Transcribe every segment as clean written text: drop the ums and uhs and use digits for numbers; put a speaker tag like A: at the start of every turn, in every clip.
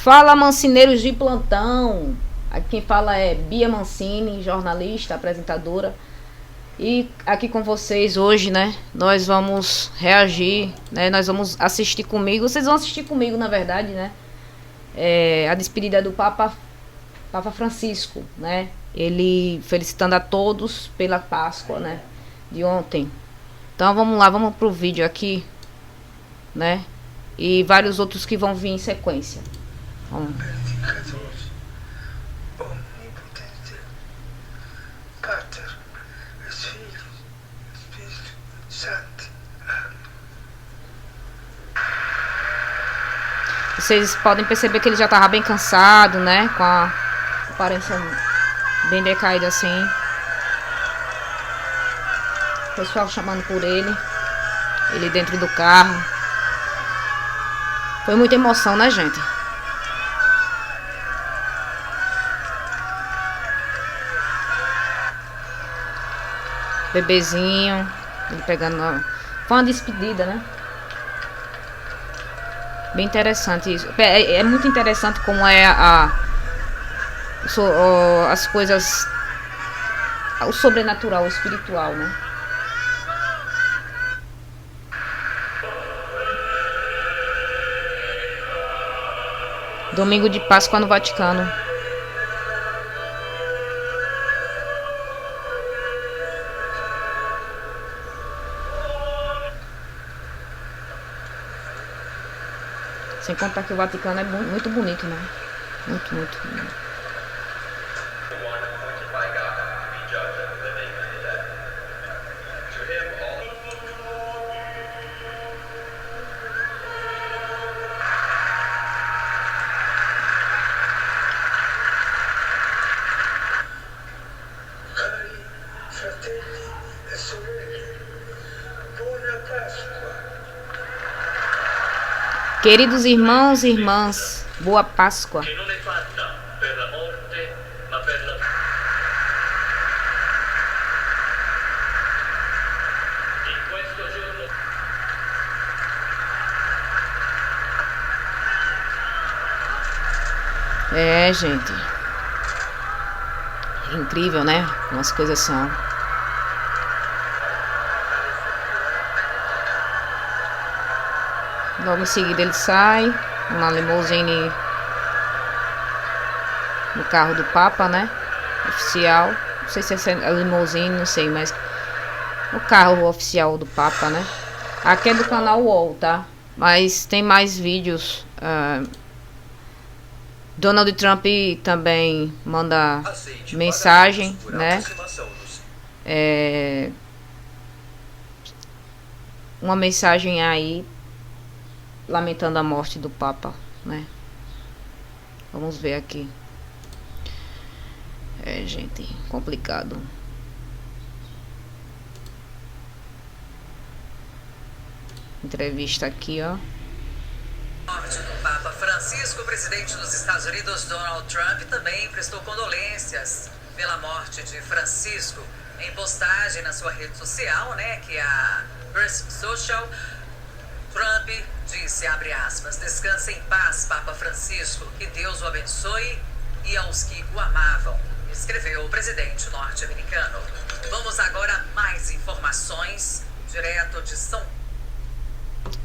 A: Fala, Mancineiros de plantão. Aqui quem fala é Bia Mancini, jornalista, apresentadora. E aqui com vocês hoje, né? Nós vamos reagir, né? Nós vamos assistir comigo. Vocês vão assistir comigo, na verdade, né? A despedida do Papa Francisco, né? Ele felicitando a todos pela Páscoa, né? De ontem. Então vamos lá, vamos pro vídeo aqui, né? E vários outros que vão vir em sequência. Vamos. Vocês podem perceber que ele já estava bem cansado, né? Com a aparência bem decaída assim. O pessoal chamando por ele. Ele dentro do carro. Foi muita emoção, né, gente? Bebezinho. Ele pegando. Foi uma despedida, né? Bem interessante isso. É muito interessante como é as coisas, o sobrenatural, o espiritual, né? Domingo de Páscoa no Vaticano. Sem contar que o Vaticano é muito bonito, né? Muito bonito. Queridos irmãos e irmãs, boa Páscoa. Gente. É incrível, né? Como as coisas são. Logo em seguida ele sai na limousine, no carro do Papa, né? Oficial. Não sei se é a limousine, não sei, mas o carro oficial do Papa, né? Aqui é do canal UOL, tá? Mas tem mais vídeos. Donald Trump também manda mensagem, né? Uma mensagem aí lamentando a morte do Papa, né? Vamos ver aqui. Gente, complicado. Entrevista aqui, ó.
B: Morte do Papa Francisco, o presidente dos Estados Unidos, Donald Trump, também prestou condolências pela morte de Francisco. Em postagem na sua rede social, né, que é a Truth Social, Trump disse, abre aspas, descanse em paz, Papa Francisco, que Deus o abençoe e aos que o amavam, escreveu o presidente norte-americano. Vamos agora a mais informações, direto de São Paulo.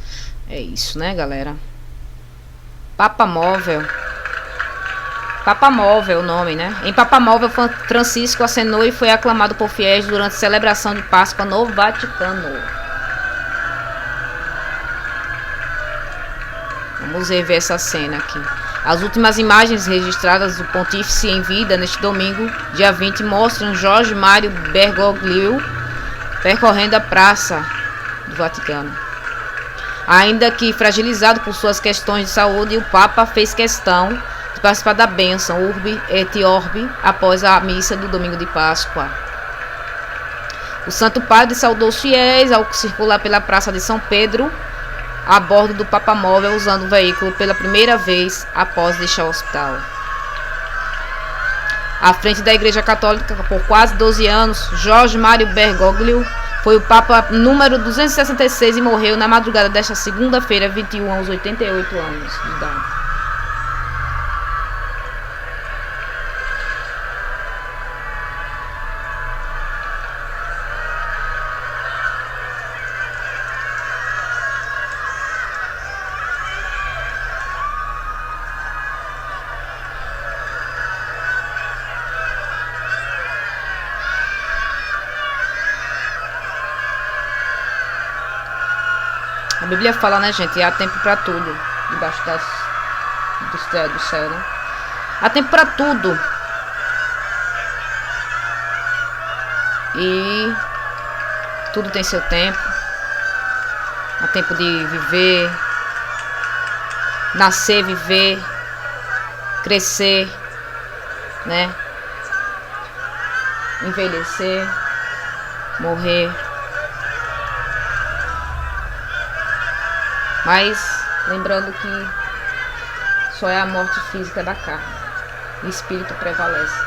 A: É isso, né, galera? Papa Móvel. Papa Móvel, o nome, né? Em Papa Móvel, Francisco acenou e foi aclamado por fiéis durante a celebração de Páscoa no Vaticano. Vamos rever essa cena aqui. As últimas imagens registradas do pontífice em vida neste domingo, dia 20, mostram Jorge Mário Bergoglio percorrendo a praça do Vaticano. Ainda que fragilizado por suas questões de saúde, o Papa fez questão de participar da bênção Urbi et Orbi após a missa do domingo de Páscoa. O Santo Padre saudou os fiéis ao circular pela Praça de São Pedro a bordo do Papa Móvel, usando o veículo pela primeira vez após deixar o hospital. À frente da Igreja Católica por quase 12 anos, Jorge Mário Bergoglio foi o Papa número 266 e morreu na madrugada desta segunda-feira, 21, aos 88 anos de idade. A Bíblia fala, né, gente? Há tempo para tudo debaixo do céu, né? Há tempo para tudo. E tudo tem seu tempo. Há tempo de viver, nascer, viver, crescer, né? Envelhecer, morrer. Mas lembrando que só é a morte física da carne. O espírito prevalece.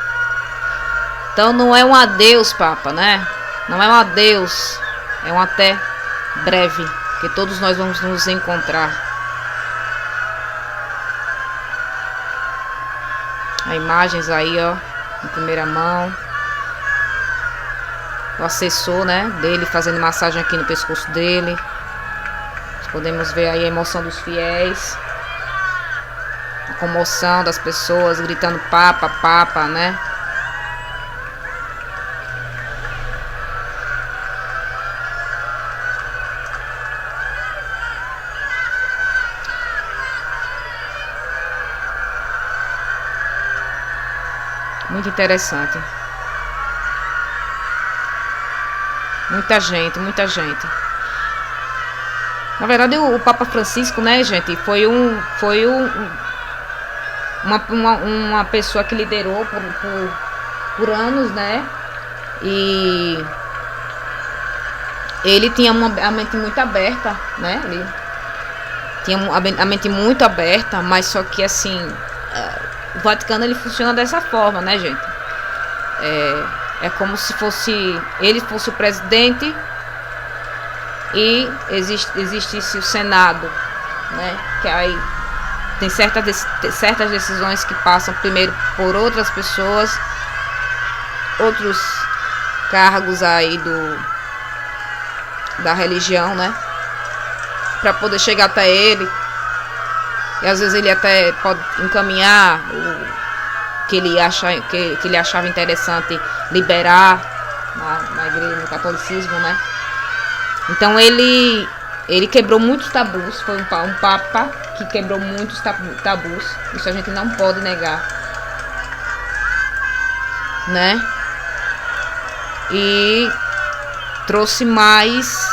A: Então não é um adeus, Papa, né? Não é um adeus. É um até breve. Que todos nós vamos nos encontrar. As imagens aí, ó, em primeira mão. O assessor, né, dele fazendo massagem aqui no pescoço dele. Podemos ver aí a emoção dos fiéis. A comoção das pessoas gritando Papa, Papa, né? Muito interessante. Muita gente, muita gente. Na verdade, o Papa Francisco, né, gente, foi uma pessoa que liderou por anos, né? E ele tinha a mente muito aberta, né? Ele tinha a mente muito aberta, mas só que assim, o Vaticano ele funciona dessa forma, né, gente? É como se ele fosse o presidente e existisse o Senado, né? Que aí tem certas decisões que passam primeiro por outras pessoas, outros cargos aí da religião, né? Para poder chegar até ele. E às vezes ele até pode encaminhar o que ele achava interessante liberar na igreja, no catolicismo, né? Então ele quebrou muitos tabus, foi um papa que quebrou muitos tabus, isso a gente não pode negar, né? E trouxe mais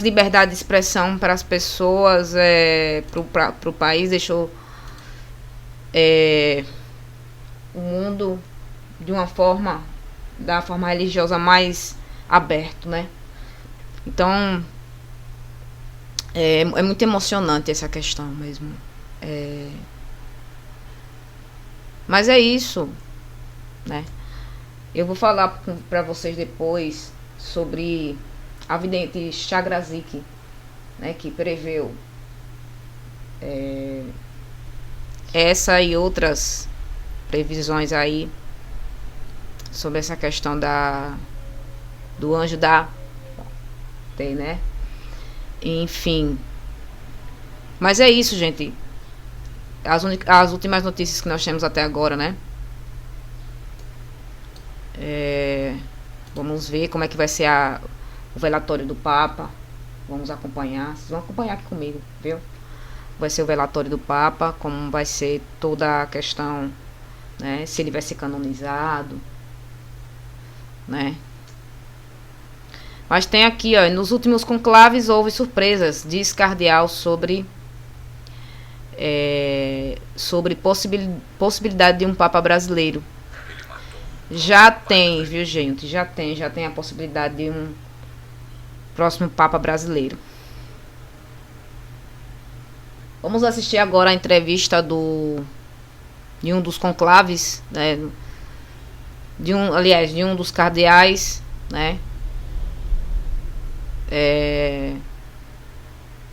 A: liberdade de expressão para as pessoas, para o país, deixou o mundo da forma religiosa mais aberto, né? Então é muito emocionante essa questão mesmo. Mas é isso, né? Eu vou falar para vocês depois sobre a vidente Chagrazik, né, que preveu essa e outras previsões aí sobre essa questão do anjo tem, né? Enfim. Mas é isso, gente. As últimas notícias que nós temos até agora, né? Vamos ver como é que vai ser o velatório do Papa. Vamos acompanhar. Vocês vão acompanhar aqui comigo, viu? Vai ser o velatório do Papa, como vai ser toda a questão, né? Se ele vai ser canonizado, né? Mas tem aqui, ó, nos últimos conclaves houve surpresas, diz cardeal sobre possibilidade de um Papa brasileiro. Já tem, viu, gente? Já tem a possibilidade de um próximo Papa brasileiro. Vamos assistir agora a entrevista de um dos conclaves, né? De um dos cardeais, né?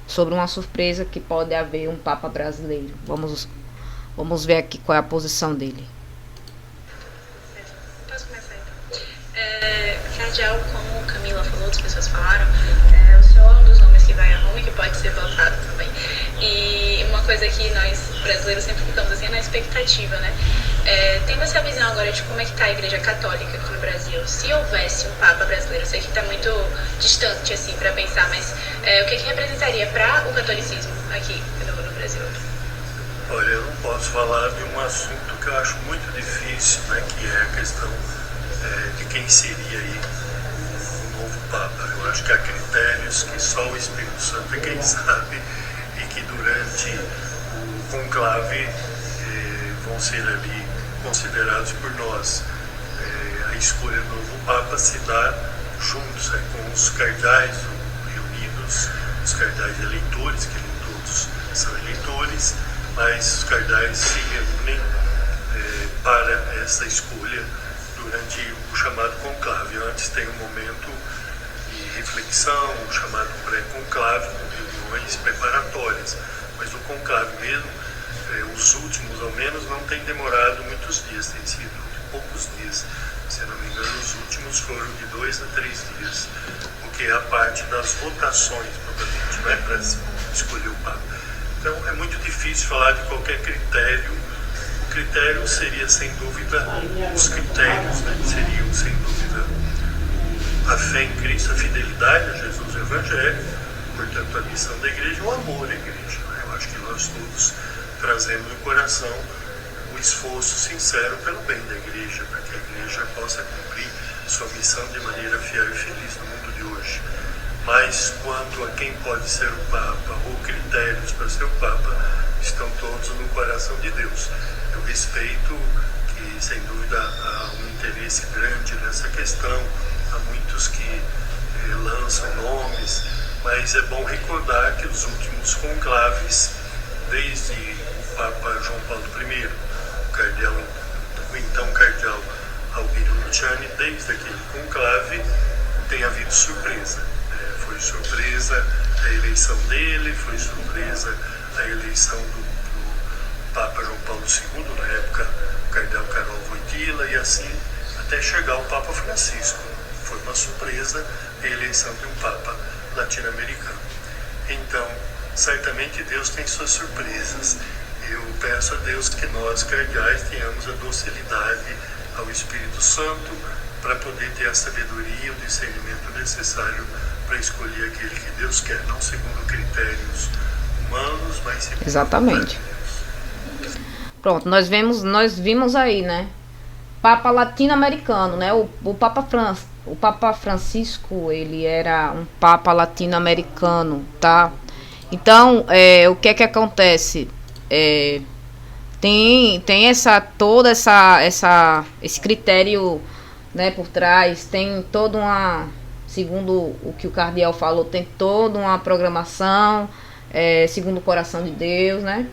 A: Sobre uma surpresa que pode haver um Papa brasileiro. Vamos ver aqui qual é a posição dele.
C: Posso começar então? Cardeal, como Camila falou, outras pessoas falaram, o senhor é um dos nomes que vai a Roma e que pode ser votado também. E uma coisa que nós brasileiros sempre ficamos assim é na expectativa, né? Tendo essa visão agora de como é que está a Igreja Católica aqui no Brasil, se houvesse um Papa brasileiro, sei que está muito distante assim para pensar, mas o que representaria para o catolicismo aqui no Brasil?
D: Olha, eu não posso falar de um assunto que eu acho muito difícil, né, que é a questão de quem seria aí o novo Papa. Eu acho que há critérios que só o Espírito Santo é quem sabe e que durante o conclave vão ser ali considerados por nós. A escolha do novo Papa se dá juntos com os cardeais reunidos, os cardeais eleitores, que nem todos são eleitores, mas os cardeais se reúnem para essa escolha durante o chamado conclave. Antes tem um momento de reflexão, o chamado pré-conclave, com reuniões preparatórias, mas o conclave mesmo, os últimos ao menos, não tem demorado muitos dias, tem sido de poucos dias. Se não me engano, os últimos foram de 2 a 3 dias, porque é a parte das votações, provavelmente, não é para escolher o Papa. Então é muito difícil falar de qualquer critério. O critério seria, sem dúvida, os critérios, né? Seriam, sem dúvida, a fé em Cristo, a fidelidade a Jesus, o Evangelho, portanto a missão da igreja, o amor à igreja. Né? Eu acho que nós todos trazemos no coração o esforço sincero pelo bem da igreja, para que a igreja possa cumprir sua missão de maneira fiel e feliz no mundo de hoje. Mas quanto a quem pode ser o Papa ou critérios para ser o Papa, estão todos no coração de Deus. Eu respeito que, sem dúvida, há um interesse grande nessa questão, há muitos que lançam nomes, mas é bom recordar que os últimos conclaves, desde o Papa João Paulo I, o então cardeal Albino Luciani, desde aquele conclave tem havido surpresa. Foi surpresa a eleição dele, foi surpresa a eleição do Papa João Paulo II, na época o cardeal Carol Wojtyla, e assim até chegar ao Papa Francisco. Foi uma surpresa a eleição de um Papa latino-americano. Então, certamente Deus tem suas surpresas. Eu peço a Deus que nós, cardeais, tenhamos a docilidade ao Espírito Santo para poder ter a sabedoria e o discernimento necessário para escolher aquele que Deus quer, não segundo critérios humanos, mas segundo
A: exatamente. Pronto, nós vimos aí, né? Papa latino-americano, né? O Papa Francisco, ele era um Papa latino-americano, tá? Então, o que é que acontece? Tem esse critério, né, por trás, tem toda uma, segundo o que o cardeal falou, tem toda uma programação, segundo o coração de Deus, né?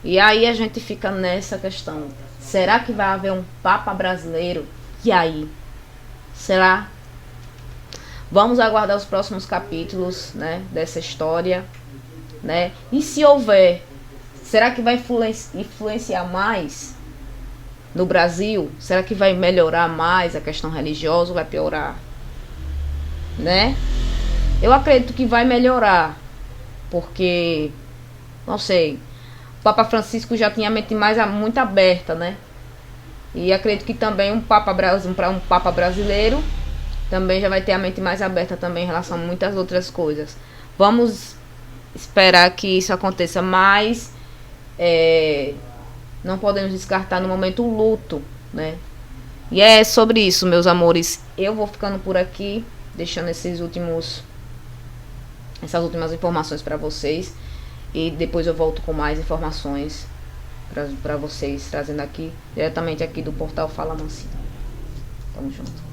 A: E aí a gente fica nessa questão, será que vai haver um Papa brasileiro? E aí? Será? Vamos aguardar os próximos capítulos, né, dessa história, né? E se houver, será que vai influenciar mais no Brasil? Será que vai melhorar mais a questão religiosa ou vai piorar? Né? Eu acredito que vai melhorar, porque, não sei, o Papa Francisco já tinha a mente muito aberta, né? E acredito que também um Papa brasileiro também já vai ter a mente mais aberta também em relação a muitas outras coisas. Vamos esperar que isso aconteça, mas não podemos descartar no momento o luto, né? E é sobre isso, meus amores. Eu vou ficando por aqui, deixando essas últimas informações para vocês. E depois eu volto com mais informações para vocês, trazendo aqui, diretamente aqui do portal Fala Mansinho. Tamo junto.